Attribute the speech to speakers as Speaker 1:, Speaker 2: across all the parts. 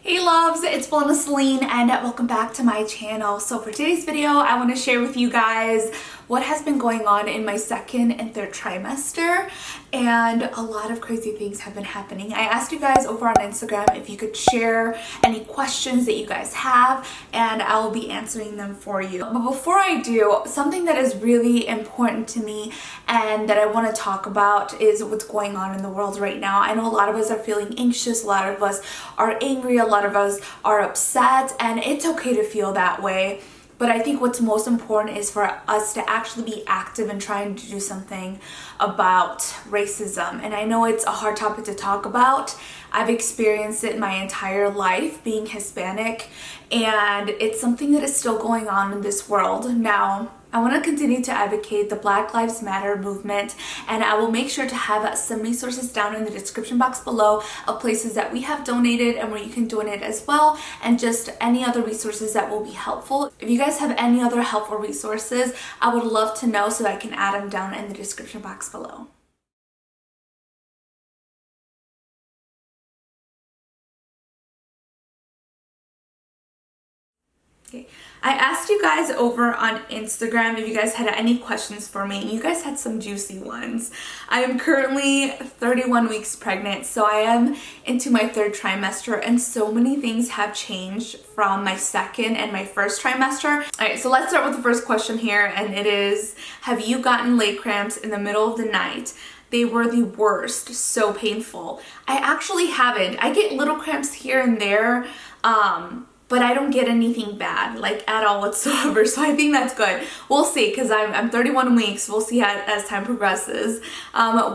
Speaker 1: Hey loves, it's Belinda, Selene, and welcome back to my channel. So for today's video, I want to share with you guys what has been going on in my second and third trimester, and a lot of crazy things have been happening. I asked you guys over on Instagram if you could share any questions that you guys have, and I will be answering them for you. But before I do, something that is really important to me and that I want to talk about is what's going on in the world right now. I know a lot of us are feeling anxious, a lot of us are angry, a lot of us are upset, and it's okay to feel that way. But I think what's most important is for us to actually be active in trying to do something about racism. And I know it's a hard topic to talk about. I've experienced it my entire life being Hispanic, and it's something that is still going on in this world. Now, I want to continue to advocate the Black Lives Matter movement, and I will make sure to have some resources down in the description box below of places that we have donated and where you can donate as well, and just any other resources that will be helpful. If you guys have any other helpful resources, I would love to know so that I can add them down in the description box below. Okay. I asked you guys over on Instagram if you guys had any questions for me, and you guys had some juicy ones. I am currently 31 weeks pregnant, so I am into my third trimester, and so many things have changed from my second and my first trimester. Alright, so let's start with the first question here, and it is, have you gotten leg cramps in the middle of the night? They were the worst, so painful. I actually haven't. I get little cramps here and there, but I don't get anything bad, like at all whatsoever, so I think that's good. We'll see, because I'm 31 weeks. We'll see as time progresses.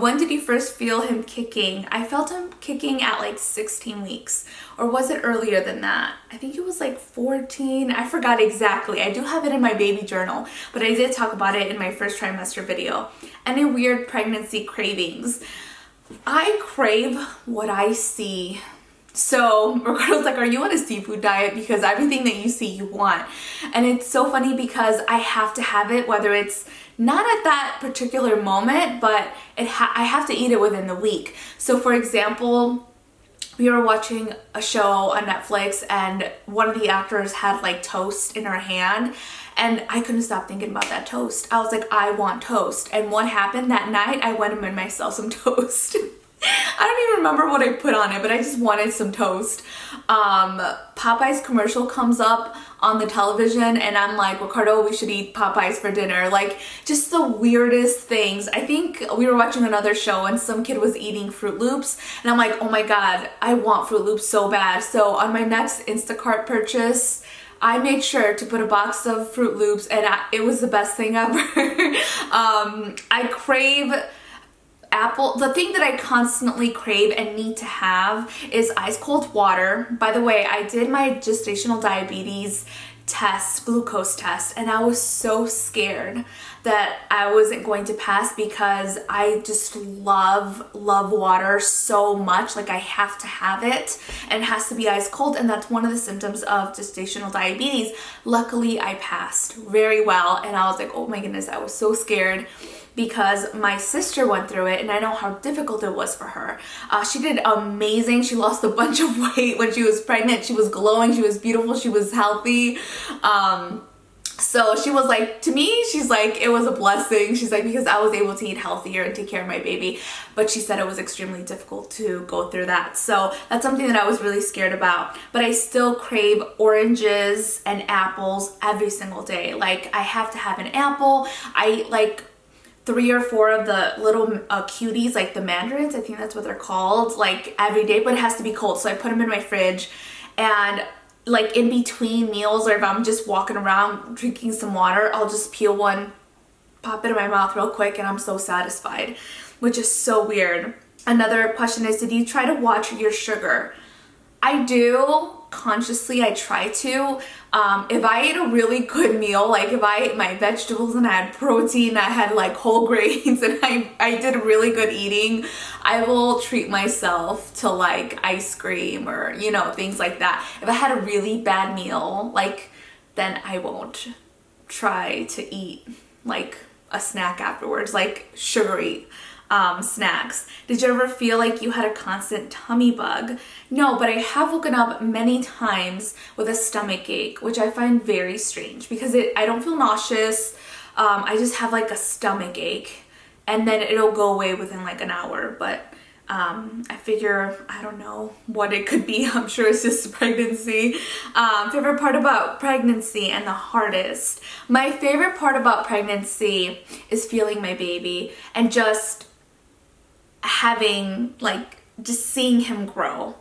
Speaker 1: When did you first feel him kicking? I felt him kicking at like 16 weeks, or was it earlier than that? I think it was like 14. I forgot exactly. I do have it in my baby journal, but I did talk about it in my first trimester video. Any weird pregnancy cravings? I crave what I see. So Ricardo's like, are you on a seafood diet? Because everything that you see you want. And it's so funny because I have to have it, whether it's not at that particular moment, but I have to eat it within the week. So for example, we were watching a show on Netflix, and one of the actors had like toast in her hand, and I couldn't stop thinking about that toast. I was like, I want toast. And what happened that night? I went and made myself some toast. I don't even remember what I put on it, but I just wanted some toast. Popeye's commercial comes up on the television, and I'm like, Ricardo, we should eat Popeyes for dinner. Like, just the weirdest things. I think we were watching another show, and some kid was eating Fruit Loops, and I'm like, oh my god, I want Fruit Loops so bad. So on my next Instacart purchase, I made sure to put a box of Fruit Loops, and it was the best thing ever. I crave apple. The thing that I constantly crave and need to have is ice cold water. By the way, I did my gestational diabetes test, glucose test, and I was so scared that I wasn't going to pass because I just love water so much. Like, I have to have it, and it has to be ice cold, and that's one of the symptoms of gestational diabetes. Luckily, I passed very well, and I was like, oh my goodness, I was so scared because my sister went through it, and I know how difficult it was for her. She did amazing. She lost a bunch of weight when she was pregnant. She was glowing, she was beautiful, she was healthy. So she was like, to me, she's like, it was a blessing. She's like, because I was able to eat healthier and take care of my baby. But she said it was extremely difficult to go through that. So that's something that I was really scared about. But I still crave oranges and apples every single day. Like, I have to have an apple. I like 3 or 4 of the little cuties, like the mandarins, I think that's what they're called, like every day, but it has to be cold. So I put them in my fridge, and like in between meals, or if I'm just walking around drinking some water, I'll just peel one, pop it in my mouth real quick, and I'm so satisfied, which is so weird. Another question is, did you try to watch your sugar? I do. Consciously, I try to. If I ate a really good meal, like if I ate my vegetables and I had protein, I had like whole grains, and I did really good eating, I will treat myself to like ice cream or, you know, things like that. If I had a really bad meal, like, then I won't try to eat like a snack afterwards, like sugary. snacks. Did you ever feel like you had a constant tummy bug? No, but I have woken up many times with a stomach ache, which I find very strange because I don't feel nauseous. I just have like a stomach ache, and then it'll go away within like an hour. But I figure, I don't know what it could be. I'm sure it's just pregnancy. Favorite part about pregnancy and the hardest. My favorite part about pregnancy is feeling my baby and just having, like, just seeing him grow.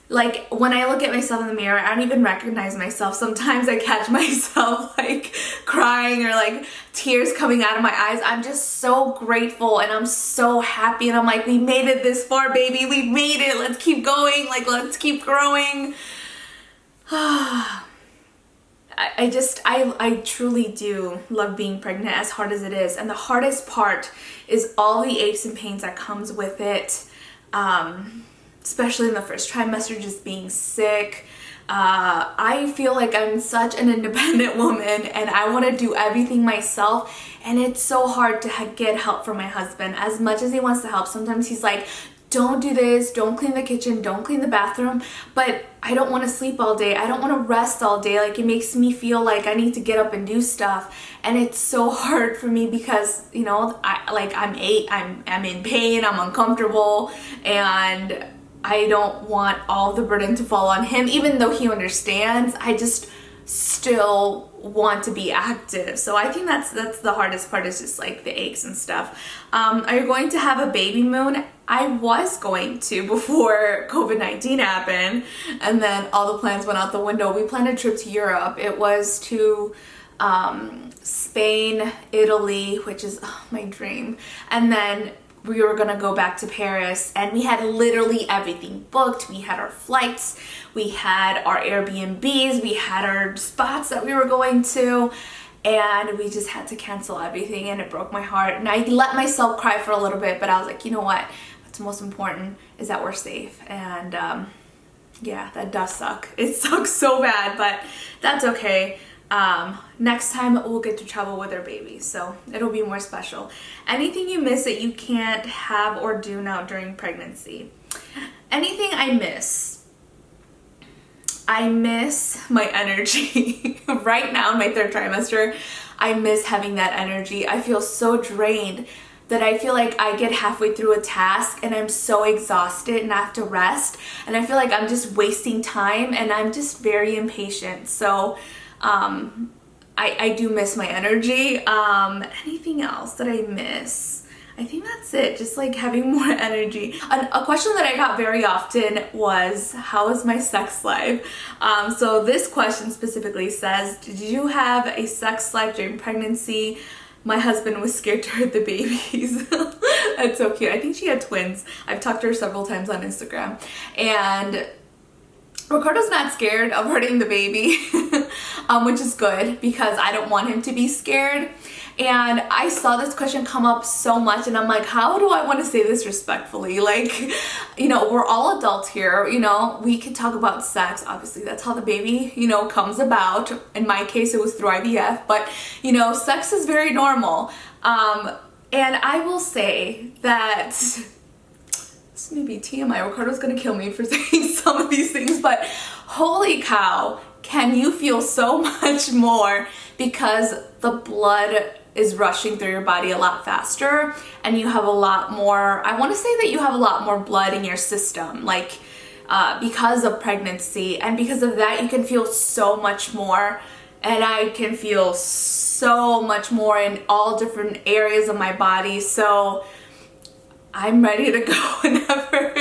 Speaker 1: Like, when I look at myself in the mirror, I don't even recognize myself. Sometimes I catch myself like crying or like tears coming out of my eyes. I'm just so grateful and I'm so happy, and I'm like, we made it this far, baby. We made it. Let's keep going. Like, let's keep growing. I truly do love being pregnant, as hard as it is. And the hardest part is all the aches and pains that comes with it. Especially in the first trimester, just being sick. I feel like I'm such an independent woman and I want to do everything myself, and it's so hard to get help from my husband. As much as he wants to help, sometimes he's like, don't do this, don't clean the kitchen, don't clean the bathroom, but I don't want to sleep all day. I don't want to rest all day. Like, it makes me feel like I need to get up and do stuff, and it's so hard for me because, you know, I'm in pain, I'm uncomfortable, and I don't want all the burden to fall on him. Even though he understands, I just still want to be active. So I think that's the hardest part, is just like the aches and stuff. Are you going to have a baby moon? I was going to before COVID-19 happened, and then all the plans went out the window. We planned a trip to Europe. It was to Spain, Italy, which is my dream, and then we were gonna go back to Paris, and we had literally everything booked. We had our flights, we had our Airbnbs, we had our spots that we were going to, and we just had to cancel everything, and it broke my heart. And I let myself cry for a little bit, but I was like, you know what? What's most important is that we're safe. And yeah, that does suck. It sucks so bad, but that's okay. Next time we'll get to travel with our baby, so it'll be more special. Anything you miss that you can't have or do now during pregnancy? Anything I miss? I miss my energy. Right now in my third trimester, I miss having that energy. I feel so drained that I feel like I get halfway through a task and I'm so exhausted and I have to rest, and I feel like I'm just wasting time, and I'm just very impatient. So I do miss my energy. Anything else that I miss? I think that's it. Just like having more energy. A question that I got very often was, how is my sex life? So this question specifically says, did you have a sex life during pregnancy? My husband was scared to hurt the babies. That's so cute. I think she had twins. I've talked to her several times on Instagram. And Ricardo's not scared of hurting the baby, which is good because I don't want him to be scared. And I saw this question come up so much, and I'm like, how do I want to say this respectfully? Like, you know, we're all adults here, you know, we can talk about sex. Obviously, that's how the baby, you know, comes about. In my case, it was through IVF, but, you know, sex is very normal. And I will say that, this may be TMI, Ricardo's gonna kill me for saying some of these things, but holy cow, can you feel so much more because the blood is rushing through your body a lot faster, and you have a lot more, I want to say that you have a lot more blood in your system, like because of pregnancy, and because of that you can feel so much more, and I can feel so much more in all different areas of my body. So I'm ready to go whenever,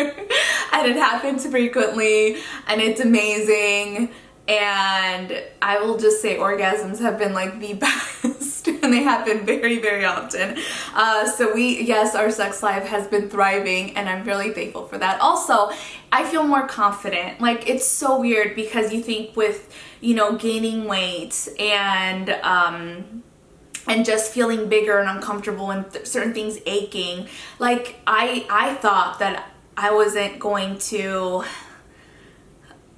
Speaker 1: and it happens frequently, and it's amazing. And I will just say orgasms have been like the best, and they happen very, very often. So yes, our sex life has been thriving, and I'm really thankful for that. Also, I feel more confident. Like, it's so weird because you think with, you know, gaining weight and just feeling bigger and uncomfortable and certain things aching, like I thought that I wasn't going to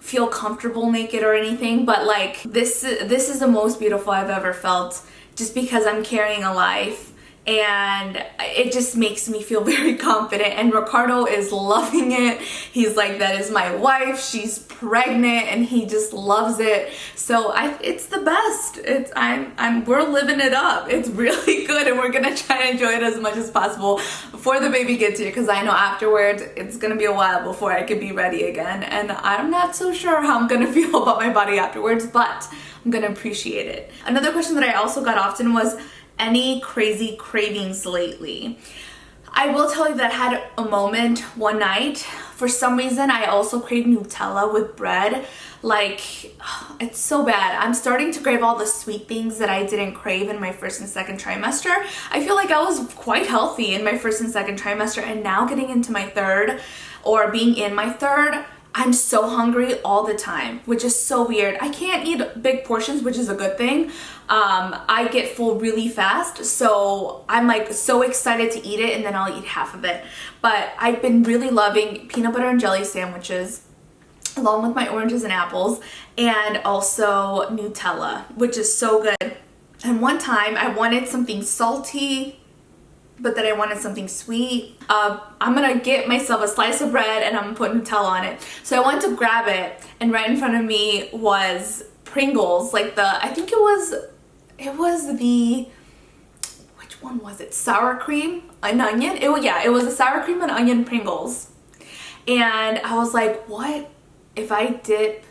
Speaker 1: feel comfortable naked or anything, but like this is the most beautiful I've ever felt, just because I'm carrying a life and it just makes me feel very confident. And Ricardo is loving it. He's like, that is my wife, she's pregnant, and he just loves it. So it's the best. We're living it up. It's really good, and we're gonna try to enjoy it as much as possible before the baby gets here, because I know afterwards it's gonna be a while before I can be ready again, and I'm not so sure how I'm gonna feel about my body afterwards, but I'm gonna appreciate it. Another question that I also got often was, any crazy cravings lately? I will tell you that I had a moment one night. For some reason, I also crave Nutella with bread. Like, it's so bad. I'm starting to crave all the sweet things that I didn't crave in my first and second trimester. I feel like I was quite healthy in my first and second trimester, and now getting into my third, or being in my third, I'm so hungry all the time, which is so weird. I can't eat big portions, which is a good thing. I get full really fast, so I'm like so excited to eat it, and then I'll eat half of it. But I've been really loving peanut butter and jelly sandwiches, along with my oranges and apples, and also Nutella, which is so good. And one time I wanted something salty, but then I wanted something sweet. I'm gonna get myself a slice of bread and I'm gonna put Nutella on it. So I went to grab it, and right in front of me was Pringles, like I think it was the, which one was it? Sour cream and onion? It was a sour cream and onion Pringles. And I was like, what if I dip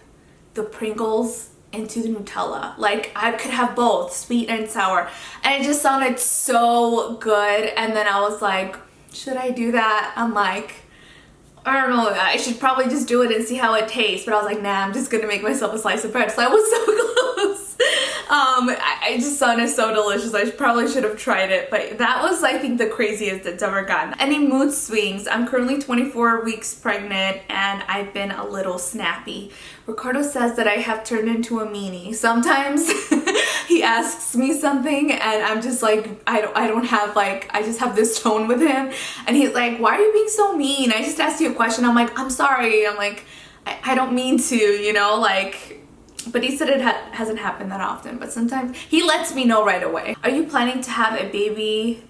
Speaker 1: the Pringles into the Nutella? Like, I could have both, sweet and sour. And it just sounded so good. And then I was like, should I do that? I'm like, I don't know, I should probably just do it and see how it tastes. But I was like, nah, I'm just gonna make myself a slice of bread. So I was so close. I just sounded so delicious. I probably should have tried it, but that was, I think, the craziest it's ever gotten. Any mood swings? I'm currently 24 weeks pregnant, and I've been a little snappy. Ricardo says that I have turned into a meanie. Sometimes he asks me something, and I'm just like, I don't have, like, I just have this tone with him, and he's like, why are you being so mean? I just asked you a question. I'm like, I'm sorry. I'm like, I don't mean to, you know, like. But he said it hasn't happened that often, but sometimes he lets me know right away. Are you planning to have a baby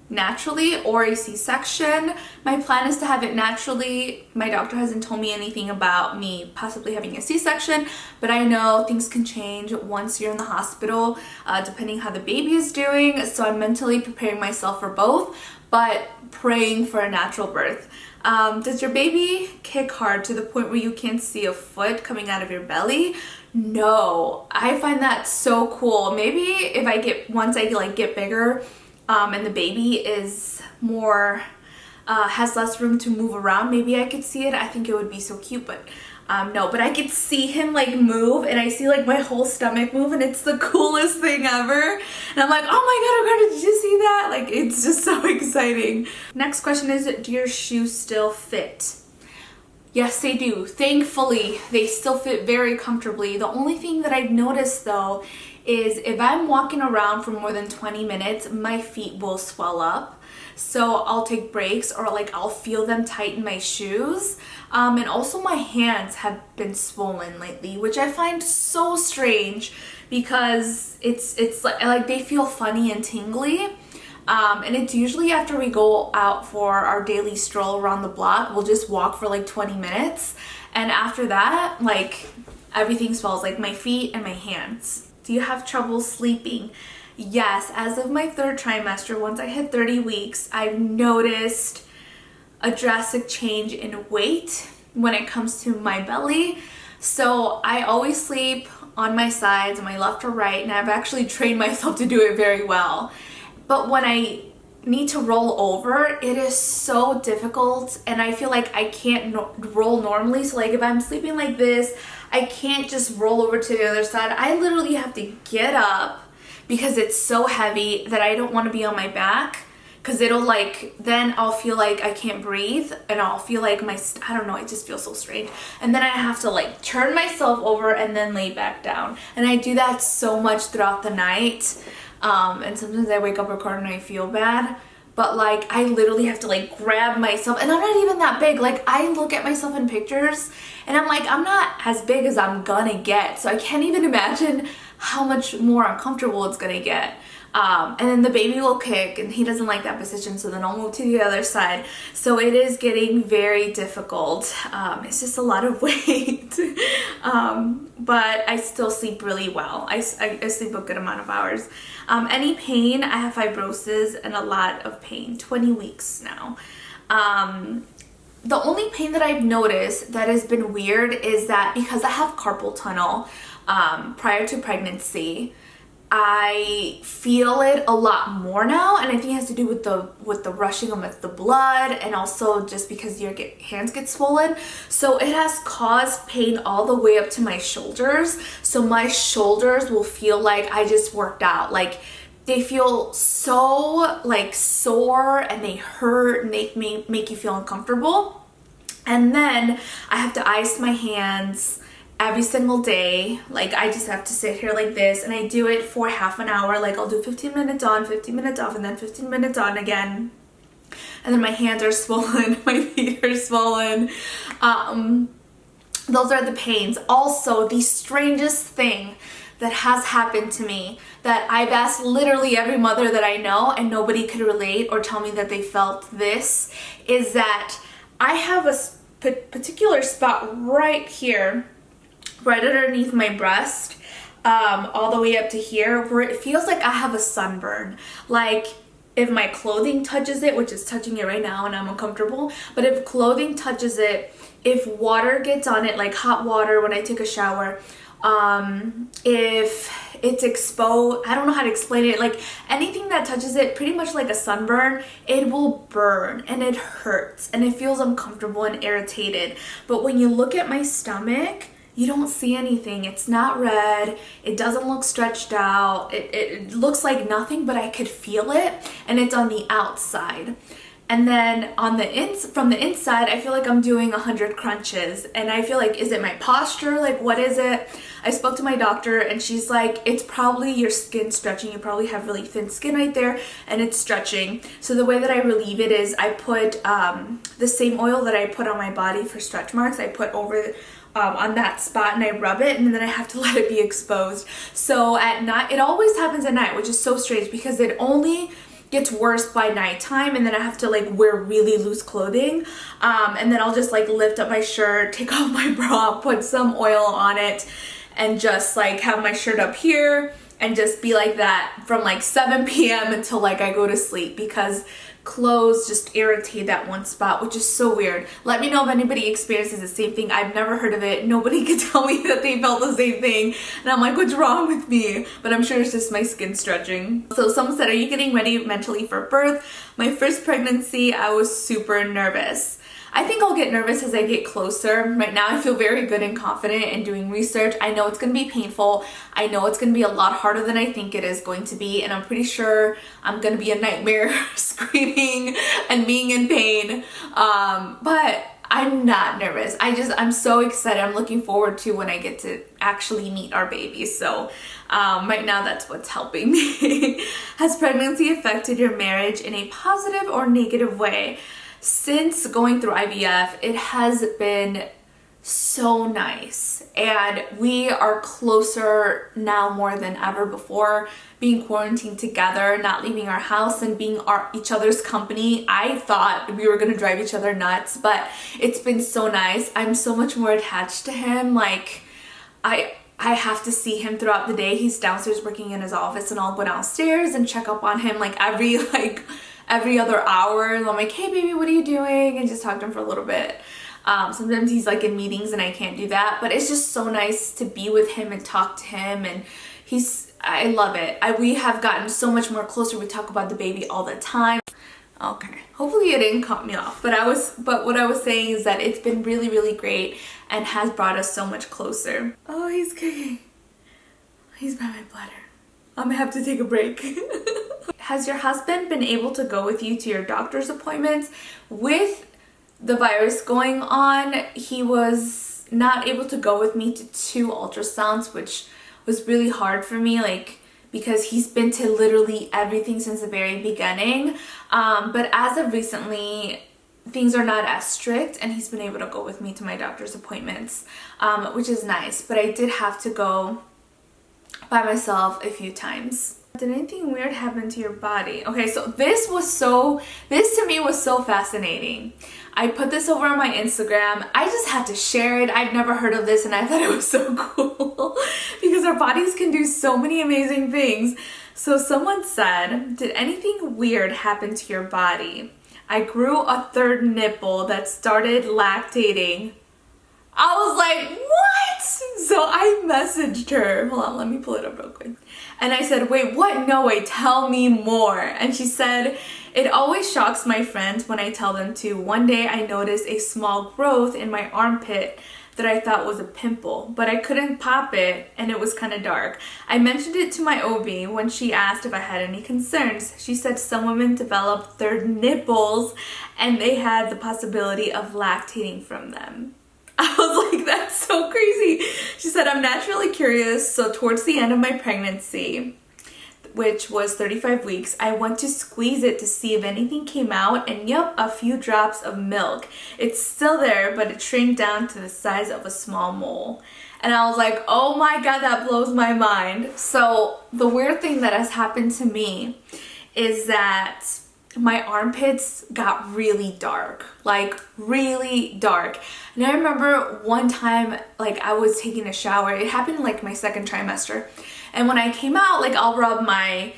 Speaker 1: naturally or a C-section? My plan is to have it naturally. My doctor hasn't told me anything about me possibly having a C-section, but I know things can change once you're in the hospital, depending how the baby is doing. So I'm mentally preparing myself for both, but praying for a natural birth. Does your baby kick hard to the point where you can't see a foot coming out of your belly? No, I find that so cool. Maybe if once I get bigger, and the baby is more, has less room to move around, maybe I could see it. I think it would be so cute, but no, but I could see him like move, and I see like my whole stomach move, and it's the coolest thing ever. And I'm like, oh my God, Ricardo, did you see that? Like, it's just so exciting. Next question is, do your shoes still fit? Yes, they do. Thankfully, they still fit very comfortably. The only thing that I've noticed though is if I'm walking around for more than 20 minutes, my feet will swell up. So I'll take breaks, or like I'll feel them tighten my shoes. And also my hands have been swollen lately, which I find so strange because it's like they feel funny and tingly. And it's usually after we go out for our daily stroll around the block. We'll just walk for like 20 minutes. And after that, like, everything swells, like my feet and my hands. Do you have trouble sleeping? Yes, as of my third trimester, once I hit 30 weeks, I've noticed a drastic change in weight when it comes to my belly. So I always sleep on my sides, on my left or right, and I've actually trained myself to do it very well. But when I need to roll over, it is so difficult, and I feel like I can't roll normally. So like if I'm sleeping like this, I can't just roll over to the other side. I literally have to get up because it's so heavy that I don't want to be on my back, because it'll like, then I'll feel like I can't breathe, and I'll feel like I don't know, it just feels so strange. And then I have to like turn myself over and then lay back down. And I do that so much throughout the night. And sometimes I wake up recording and I feel bad, but like I literally have to like grab myself, and I'm not even that big. Like, I look at myself in pictures and I'm like, I'm not as big as I'm gonna get, so I can't even imagine how much more uncomfortable it's gonna get. And then the baby will kick and he doesn't like that position, so then I'll move to the other side. So it is getting very difficult. It's just a lot of weight. But I still sleep really well. I sleep a good amount of hours. Any pain, I have fibrosis and a lot of pain, 20 weeks now. The only pain that I've noticed that has been weird is that because I have carpal tunnel prior to pregnancy, I feel it a lot more now, and I think it has to do with the rushing of the blood, and also just because your hands get swollen. So it has caused pain all the way up to my shoulders. So my shoulders will feel like I just worked out. Like they feel so like sore and they hurt and they make you feel uncomfortable. And then I have to ice my hands every single day. Like I just have to sit here like this, and I do it for half an hour. Like I'll do 15 minutes on, 15 minutes off, and then 15 minutes on again. And then my hands are swollen, my feet are swollen. Those are the pains. Also, the strangest thing that has happened to me that I've asked literally every mother that I know and nobody could relate or tell me that they felt this is that I have a particular spot right here, right underneath my breast, all the way up to here, where it feels like I have a sunburn. Like if my clothing touches it, which is touching it right now and I'm uncomfortable, but if clothing touches it, if water gets on it, like hot water when I take a shower, if it's exposed, I don't know how to explain it, like anything that touches it, pretty much like a sunburn, it will burn and it hurts and it feels uncomfortable and irritated. But when you look at my stomach, you don't see anything. It's not red. It doesn't look stretched out. It looks like nothing, but I could feel it, and it's on the outside. And then from the inside, I feel like I'm doing 100 crunches, and I feel like, is it my posture? Like, what is it? I spoke to my doctor, and she's like, it's probably your skin stretching. You probably have really thin skin right there, and it's stretching. So the way that I relieve it is I put the same oil that I put on my body for stretch marks. I put over on that spot, and I rub it, and then I have to let it be exposed. So at night, it always happens at night, which is so strange because it only gets worse by nighttime, and then I have to like wear really loose clothing, and then I'll just like lift up my shirt, take off my bra, put some oil on it, and just like have my shirt up here and just be like that from like 7 p.m. until like I go to sleep, because clothes just irritate that one spot, which is so weird. Let me know if anybody experiences the same thing. I've never heard of it. Nobody could tell me that they felt the same thing, and I'm like, what's wrong with me? But I'm sure it's just my skin stretching. So someone said, are you getting ready mentally for birth? My first pregnancy, I was super nervous. I think I'll get nervous as I get closer. Right now I feel very good and confident in doing research. I know it's going to be painful. I know it's going to be a lot harder than I think it is going to be, and I'm pretty sure I'm going to be a nightmare screaming and being in pain. But I'm not nervous. I'm so excited. I'm looking forward to when I get to actually meet our baby. So right now that's what's helping me. Has pregnancy affected your marriage in a positive or negative way? Since going through IVF, it has been so nice, and we are closer now more than ever before. Being quarantined together, not leaving our house, and being each other's company. I thought we were gonna drive each other nuts, but it's been so nice. I'm so much more attached to him. Like I have to see him throughout the day. He's downstairs working in his office, and I'll go downstairs and check up on him like every other hour. And I'm like, hey baby, what are you doing? And just talk to him for a little bit. Sometimes he's like in meetings and I can't do that, but it's just so nice to be with him and talk to him, and I love it. We have gotten so much more closer. We talk about the baby all the time. Okay, hopefully it didn't cut me off, but what I was saying is that it's been really, really great and has brought us so much closer. Oh, he's kicking. He's by my bladder. I'm gonna have to take a break. Has your husband been able to go with you to your doctor's appointments? With the virus going on, he was not able to go with me to 2 ultrasounds, which was really hard for me, like, because he's been to literally everything since the very beginning. But as of recently, things are not as strict, and he's been able to go with me to my doctor's appointments, which is nice. But I did have to go by myself a few times. Did anything weird happen to your body? Okay, so this to me was so fascinating. I put this over on my Instagram. I just had to share it. I'd never heard of this and I thought it was so cool because our bodies can do so many amazing things. So someone said, did anything weird happen to your body? I grew a third nipple that started lactating. I was like, what? So I messaged her. Hold on, let me pull it up real quick. And I said, wait, what? No, wait, tell me more. And she said, it always shocks my friends when I tell them to. One day I noticed a small growth in my armpit that I thought was a pimple, but I couldn't pop it and it was kind of dark. I mentioned it to my OB when she asked if I had any concerns. She said some women develop third nipples and they had the possibility of lactating from them. I was like, that's so crazy. She said, I'm naturally curious, so towards the end of my pregnancy, which was 35 weeks, I went to squeeze it to see if anything came out, and yep, a few drops of milk. It's still there, but it shrank down to the size of a small mole. And I was like, oh my God, that blows my mind. So the weird thing that has happened to me is that my armpits got really dark, like really dark. And I remember one time, like I was taking a shower. It happened like my second trimester. And when I came out, like I'll rub my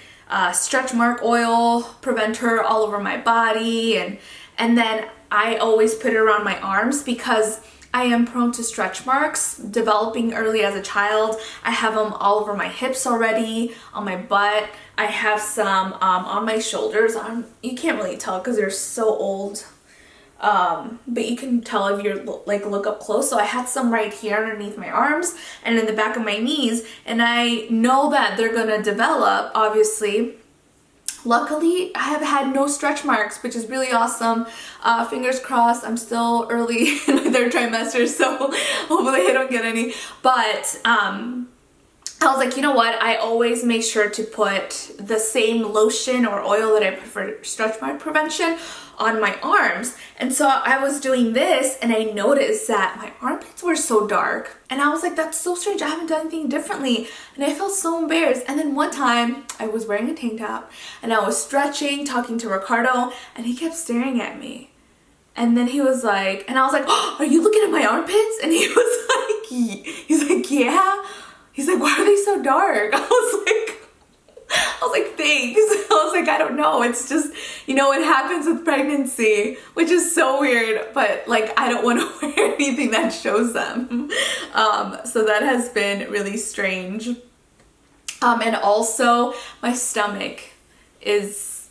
Speaker 1: stretch mark oil preventer all over my body. And then I always put it around my arms because I am prone to stretch marks developing early as a child. I have them all over my hips already, on my butt. I have some on my shoulders. You can't really tell because they're so old, but you can tell if you're look up close. So I had some right here underneath my arms and in the back of my knees, and I know that they're gonna develop, obviously. Luckily, I have had no stretch marks, which is really awesome. Fingers crossed, I'm still early in my third trimester, so hopefully I don't get any. But I was like, you know what? I always make sure to put the same lotion or oil that I put for stretch mark prevention on my arms. And so I was doing this and I noticed that my armpits were so dark. And I was like, that's so strange. I haven't done anything differently. And I felt so embarrassed. And then one time I was wearing a tank top and I was stretching, talking to Ricardo, and he kept staring at me. And then he was like, and I was like, oh, are you looking at my armpits? And he was like, yeah. He's like, why are they so dark? I was like, thanks. I was like, I don't know. It's just, you know, it happens with pregnancy, which is so weird, but like, I don't want to wear anything that shows them. So that has been really strange. And also my stomach is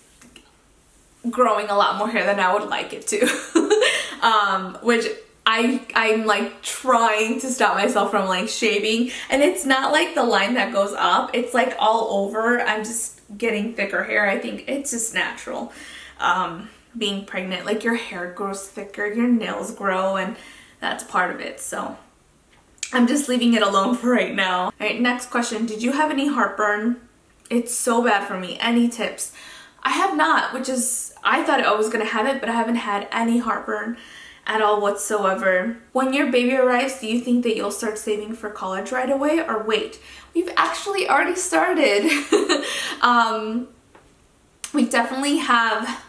Speaker 1: growing a lot more hair than I would like it to, which I'm like trying to stop myself from like shaving, and it's not like the line that goes up, it's like all over. I'm just getting thicker hair. I think it's just natural. Being pregnant, like your hair grows thicker, your nails grow, and that's part of it. So I'm just leaving it alone for right now. All right, next question. Did you have any heartburn? It's so bad for me. Any tips? I have not, which is, I thought I was gonna have it, but I haven't had any heartburn at all whatsoever. When your baby arrives, do you think that you'll start saving for college right away or wait? We've actually already started. We definitely have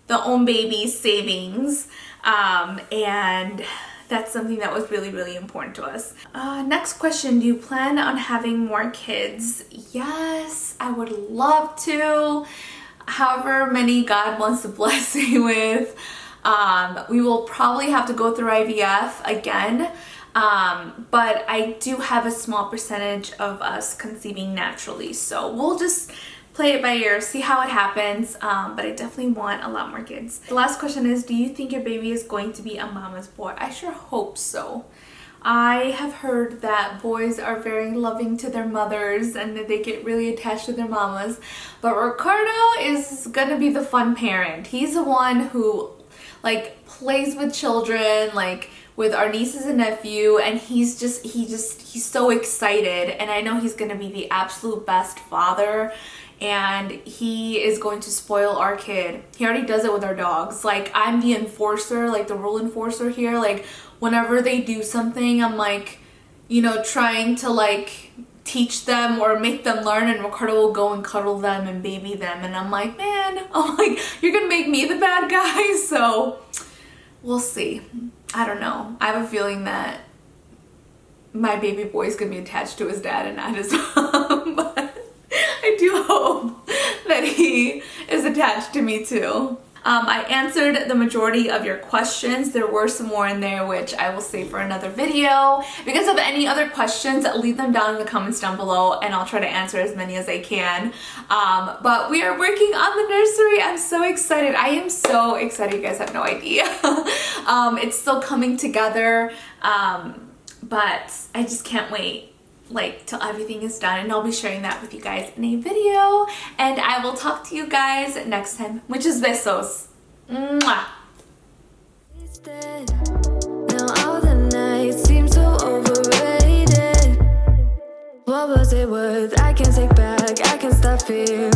Speaker 1: the own baby savings, and that's something that was really, really important to us. Next question, do you plan on having more kids? Yes, I would love to. However many God wants to bless me with. We will probably have to go through IVF again, but I do have a small percentage of us conceiving naturally, so we'll just play it by ear, see how it happens, but I definitely want a lot more kids. The last question is, do you think your baby is going to be a mama's boy? I sure hope so. I have heard that boys are very loving to their mothers and that they get really attached to their mamas, but Ricardo is gonna be the fun parent. He's the one who like plays with children, like with our nieces and nephew, and he's so excited, and I know he's gonna be the absolute best father, and he is going to spoil our kid. He already does it with our dogs. Like, I'm the enforcer, like the rule enforcer here. Like, whenever they do something, I'm like, you know, trying to like teach them or make them learn, and Ricardo will go and cuddle them and baby them, and I'm like, man, I'm like, you're gonna make me the bad guy. So we'll see. I don't know. I have a feeling that my baby boy's gonna be attached to his dad and not his mom, but I do hope that he is attached to me too. I answered the majority of your questions. There were some more in there which I will save for another video. If you guys have any other questions, leave them down in the comments down below and I'll try to answer as many as I can. But we are working on the nursery. I'm so excited. I am so excited. You guys have no idea. It's still coming together, but I just can't wait till everything is done, and I'll be sharing that with you guys in a video, and I will talk to you guys next time. Muchos besos. Mwah. Now all the nights seem so overrated. What was it worth? I can't take back, I can't stop feeling